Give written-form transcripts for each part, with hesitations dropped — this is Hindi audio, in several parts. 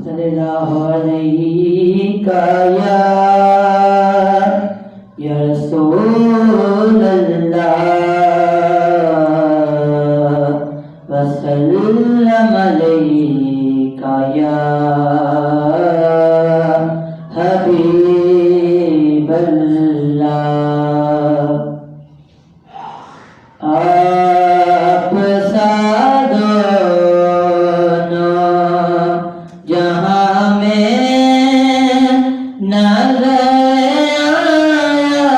सल्लल्लाहु अलैका या रसूलल्लाह वसल्लम अलैका या हबीबल्लाह। आप जहाँ में नजर आया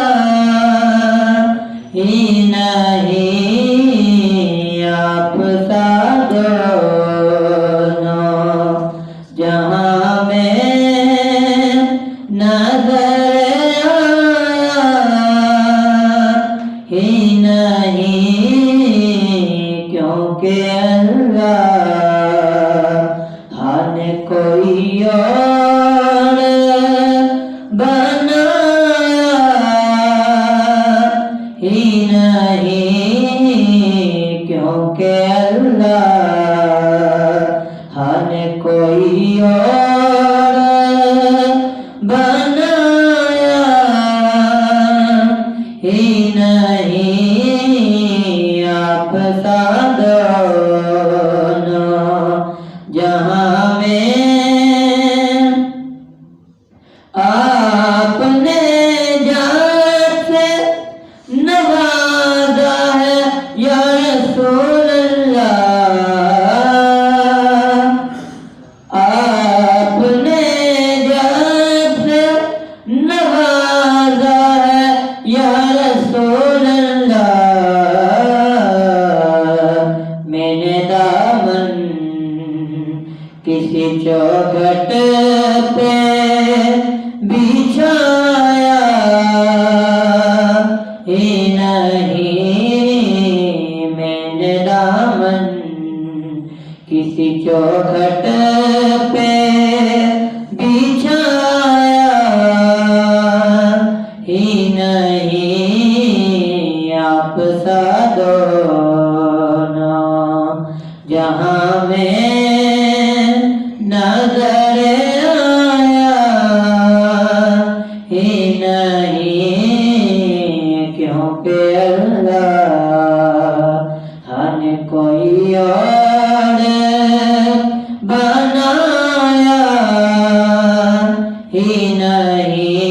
ही नहीं, आप सा दोनों जहाँ में नजर आया ही नहीं, क्योंकि अल्लाह ने कोई और बनाया ही नहीं, क्योंकि अल्लाह ने कोई और बनाया ही नहीं, आप सा दोनों जहाँ में आपने जात से नवाजा है या रसूल अल्लाह। आपने जात से नवाजा है या रसूल अल्लाह। मैंने दामन किसी चौखट पे बिछाया ही नहीं, मैंने दामन किसी चौखट पे बिछाया ही नहीं, आप सा दोनों जहाँ में नजर आया ही नहीं, क्योंकि अल्लाह ने कोई और बनाया ही नहीं।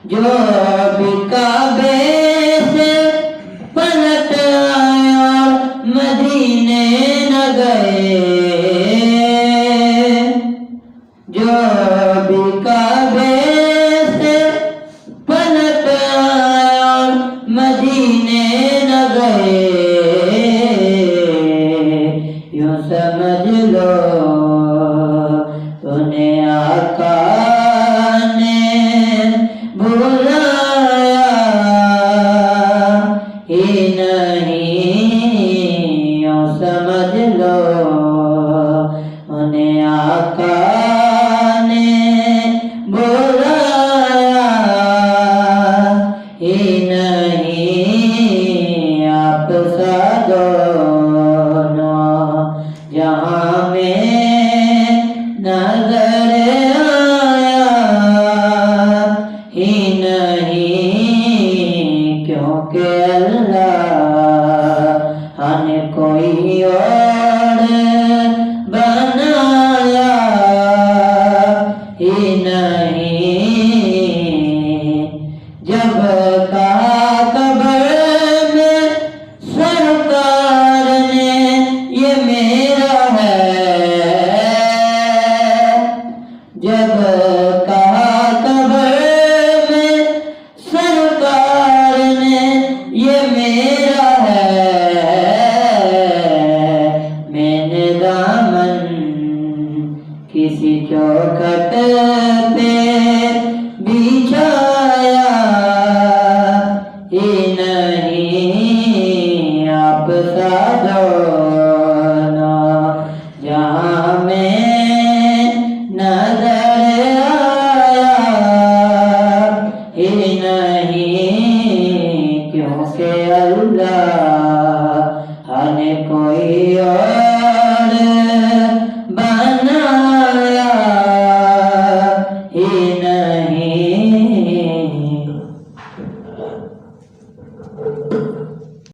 जो भी काबे से पलट आया मदीने न गए, जो भी काबे से पलट आया मदीने न गए, यूं समझ लो उन्हें आका ने बुलाया ही नहीं, यूं समझ लो उन्हें आका ने बुलाया ही नहीं, आप सा दोनों जहाँ में नजर आया ही नहीं, क्योंकि अल्लाह ने कोई और बनाया ही नहीं। जब कहा कब्र में सरकार ने ये मेरा है, जब कहा कब्र में सरकार ने ये मेरा है, मैंने दामन किसी चौखट पे बिछाया ही नहीं, आप सा दोनों जहाँ में नजर आया ही नहीं, क्योंकि अल्लाह ने कोई और नहीं।